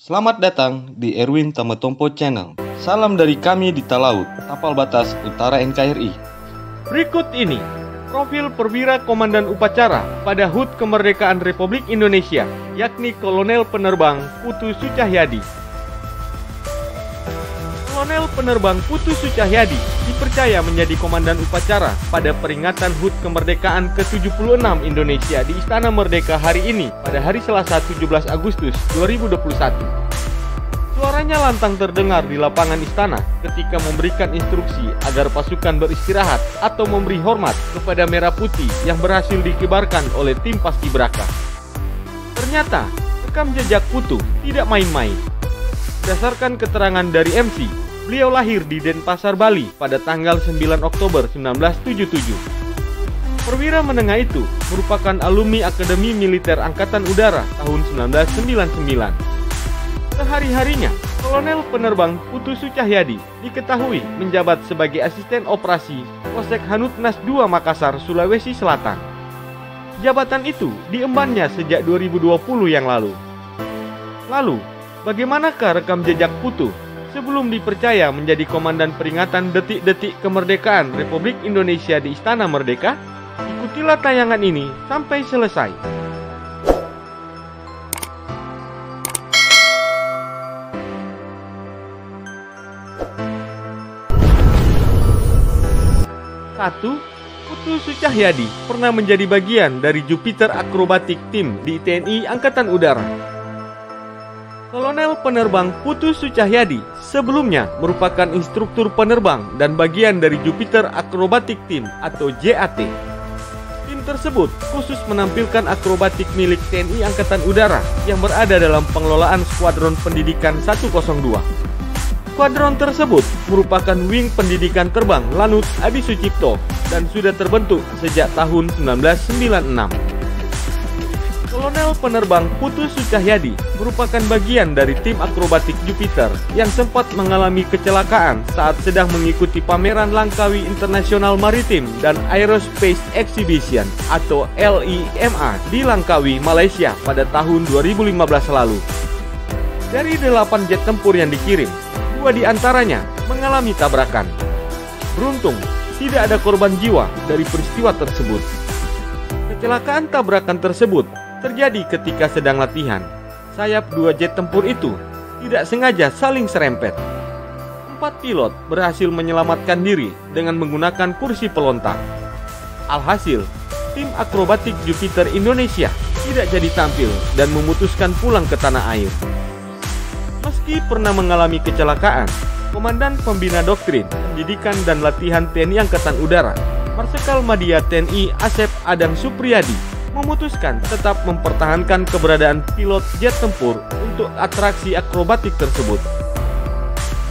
Selamat datang di Erwin Tametompo Channel. Salam dari kami di Talaut, Tapal Batas Utara NKRI. Berikut ini profil perwira komandan upacara pada HUT Kemerdekaan Republik Indonesia, yakni Kolonel Penerbang Putu Sucahyadi. Kolonel Penerbang Putu Sucahyadi dipercaya menjadi komandan upacara pada peringatan HUT Kemerdekaan ke-76 Indonesia di Istana Merdeka hari ini pada hari Selasa 17 Agustus 2021. Suaranya lantang terdengar di lapangan istana ketika memberikan instruksi agar pasukan beristirahat atau memberi hormat kepada merah putih yang berhasil dikibarkan oleh tim Paskibraka. Ternyata, rekam jejak Putu tidak main-main. Berdasarkan keterangan dari MC, beliau lahir di Denpasar, Bali pada tanggal 9 Oktober 1977. Perwira menengah itu merupakan alumni Akademi Militer Angkatan Udara tahun 1999. Sehari-harinya, Kolonel Penerbang Putu Sucahyadi diketahui menjabat sebagai asisten operasi Polsek Hanutnas II Makassar, Sulawesi Selatan. Jabatan itu diembannya sejak 2020 yang lalu. Lalu, bagaimanakah rekam jejak Putu sebelum dipercaya menjadi komandan peringatan detik-detik kemerdekaan Republik Indonesia di Istana Merdeka? Ikutilah tayangan ini sampai selesai. Satu, Putu Sucahyadi pernah menjadi bagian dari Jupiter Acrobatic Team di TNI Angkatan Udara. Kolonel Penerbang Putu Sucahyadi sebelumnya merupakan instruktur penerbang dan bagian dari Jupiter Acrobatic Team atau JAT. Tim tersebut khusus menampilkan akrobatik milik TNI Angkatan Udara yang berada dalam pengelolaan Skuadron Pendidikan 102. Skuadron tersebut merupakan wing pendidikan terbang Lanut Adi Sucipto dan sudah terbentuk sejak tahun 1996. Kolonel Penerbang Putu Sucahyadi merupakan bagian dari tim akrobatik Jupiter yang sempat mengalami kecelakaan saat sedang mengikuti pameran Langkawi International Maritime dan Aerospace Exhibition atau LIMA di Langkawi, Malaysia pada tahun 2015 lalu. Dari 8 jet tempur yang dikirim, 2 di antaranya mengalami tabrakan. Beruntung, tidak ada korban jiwa dari peristiwa tersebut. Kecelakaan tabrakan tersebut terjadi ketika sedang latihan. Sayap 2 jet tempur itu tidak sengaja saling serempet. 4 pilot berhasil menyelamatkan diri dengan menggunakan kursi pelontar. Alhasil, tim akrobatik Jupiter Indonesia tidak jadi tampil dan memutuskan pulang ke tanah air. Meski pernah mengalami kecelakaan, Komandan Pembina Doktrin, Pendidikan dan Latihan TNI Angkatan Udara, Marsikal Madya TNI Asep Adang Supriyadi, memutuskan tetap mempertahankan keberadaan pilot jet tempur untuk atraksi akrobatik tersebut.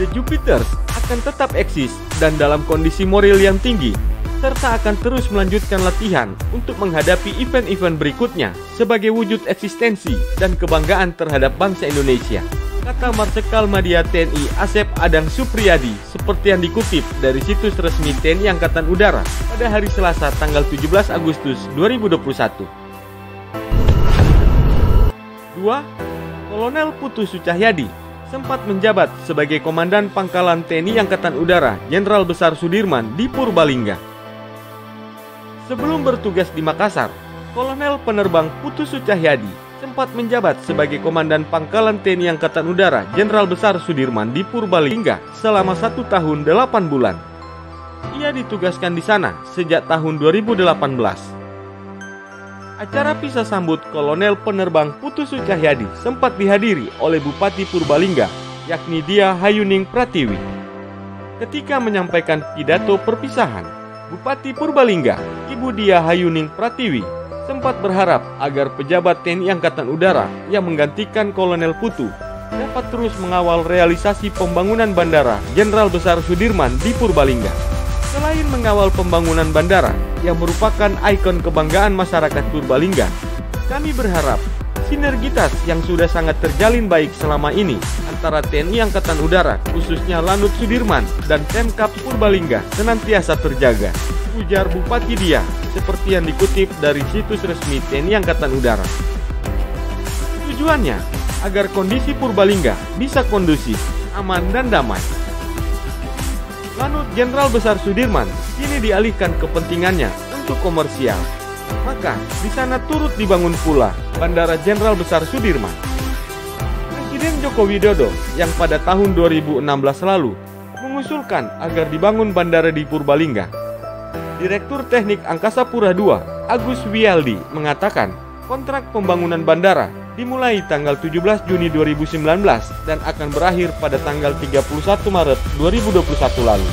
The Jupiters akan tetap eksis dan dalam kondisi moral yang tinggi, serta akan terus melanjutkan latihan untuk menghadapi event-event berikutnya sebagai wujud eksistensi dan kebanggaan terhadap bangsa Indonesia, kata Marsikal Madya TNI Asep Adang Supriyadi seperti yang dikutip dari situs resmi TNI Angkatan Udara pada hari Selasa tanggal 17 Agustus 2021. 2. Kolonel Putu Sucahyadi sempat menjabat sebagai Komandan Pangkalan TNI Angkatan Udara Jenderal Besar Sudirman di Purbalingga. Sebelum bertugas di Makassar, Kolonel Penerbang Putu Sucahyadi sempat menjabat sebagai Komandan Pangkalan TNI Angkatan Udara Jenderal Besar Sudirman di Purbalingga selama 1 tahun 8 bulan. Ia ditugaskan di sana sejak tahun 2018. Acara pisah sambut Kolonel Penerbang Putu Sucahyadi sempat dihadiri oleh Bupati Purbalingga, yakni Dia Hayuning Pratiwi. Ketika menyampaikan pidato perpisahan, Bupati Purbalingga, Ibu Dia Hayuning Pratiwi, sempat berharap agar pejabat TNI Angkatan Udara yang menggantikan Kolonel Putu dapat terus mengawal realisasi pembangunan Bandara Jenderal Besar Sudirman di Purbalingga. Selain mengawal pembangunan bandara yang merupakan ikon kebanggaan masyarakat Purbalingga, kami berharap sinergitas yang sudah sangat terjalin baik selama ini antara TNI Angkatan Udara, khususnya Lanut Sudirman dan Pemkab Purbalingga senantiasa terjaga, ujar Bupati Dia, seperti yang dikutip dari situs resmi TNI Angkatan Udara. Tujuannya agar kondisi Purbalingga bisa kondusif, aman, dan damai. Lanut Jenderal Besar Sudirman kini dialihkan kepentingannya untuk komersial. Maka di sana turut dibangun pula Bandara Jenderal Besar Sudirman. Presiden Joko Widodo yang pada tahun 2016 lalu mengusulkan agar dibangun bandara di Purbalingga. Direktur Teknik Angkasa Pura II, Agus Wiyaldi, mengatakan kontrak pembangunan bandara dimulai tanggal 17 Juni 2019 dan akan berakhir pada tanggal 31 Maret 2021 lalu.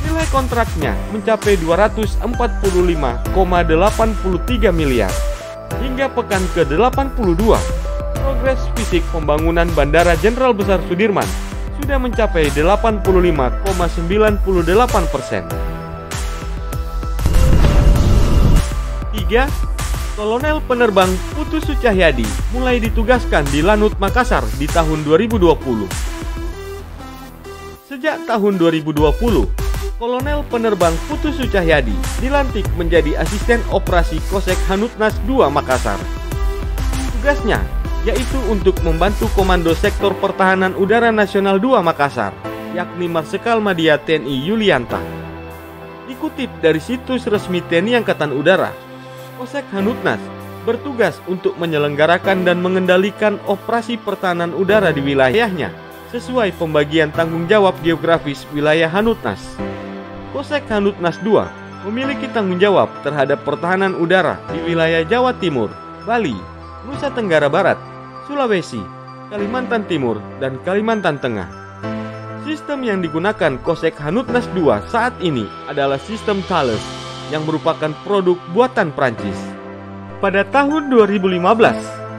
Nilai kontraknya mencapai 245,83 miliar. Hingga pekan ke-82, progres fisik pembangunan Bandara Jenderal Besar Sudirman sudah mencapai 85,98%. 3. Kolonel Penerbang Putu Sucahyadi mulai ditugaskan di Lanut Makassar di tahun 2020. Sejak tahun 2020, Kolonel Penerbang Putu Sucahyadi dilantik menjadi asisten operasi Kosek Hanutnas II Makassar. Tugasnya yaitu untuk membantu Komando Sektor Pertahanan Udara Nasional II Makassar, yakni Marsikal Madya TNI Yulianta. Dikutip dari situs resmi TNI Angkatan Udara, Kosek Hanutnas bertugas untuk menyelenggarakan dan mengendalikan operasi pertahanan udara di wilayahnya sesuai pembagian tanggung jawab geografis wilayah Hanutnas. Kosek Hanutnas II memiliki tanggung jawab terhadap pertahanan udara di wilayah Jawa Timur, Bali, Nusa Tenggara Barat, Sulawesi, Kalimantan Timur, dan Kalimantan Tengah. Sistem yang digunakan Kosek Hanutnas II saat ini adalah sistem Thales yang merupakan produk buatan Prancis. Pada tahun 2015,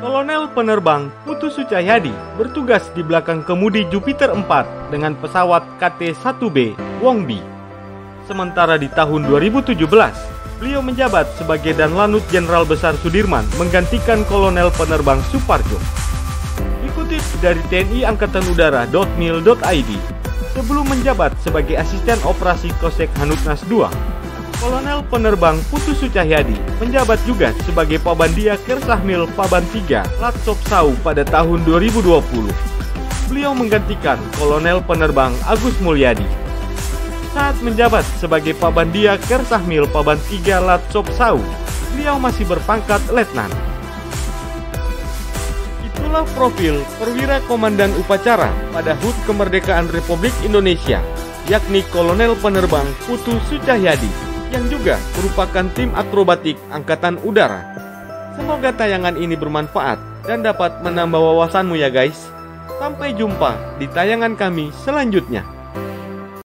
Kolonel Penerbang Putu Sucahyadi bertugas di belakang kemudi Jupiter 4 dengan pesawat KT-1B Wongbi. Sementara di tahun 2017, beliau menjabat sebagai Danlanut Jenderal Besar Sudirman menggantikan Kolonel Penerbang Suparjo. Dikutip dari TNI Angkatan Udara.mil.id, sebelum menjabat sebagai asisten operasi Kosek Hanutnas II, Kolonel Penerbang Putu Sucahyadi menjabat juga sebagai Pabandia Kersahmil Paban 3 Latsop Sau pada tahun 2020. Beliau menggantikan Kolonel Penerbang Agus Mulyadi. Saat menjabat sebagai Pabandia Kersahmil Paban 3 Latsop Sau, beliau masih berpangkat letnan. Itulah profil perwira komandan upacara pada HUT Kemerdekaan Republik Indonesia, yakni Kolonel Penerbang Putu Sucahyadi, yang juga merupakan tim akrobatik Angkatan Udara. Semoga tayangan ini bermanfaat dan dapat menambah wawasanmu ya guys. Sampai jumpa di tayangan kami selanjutnya.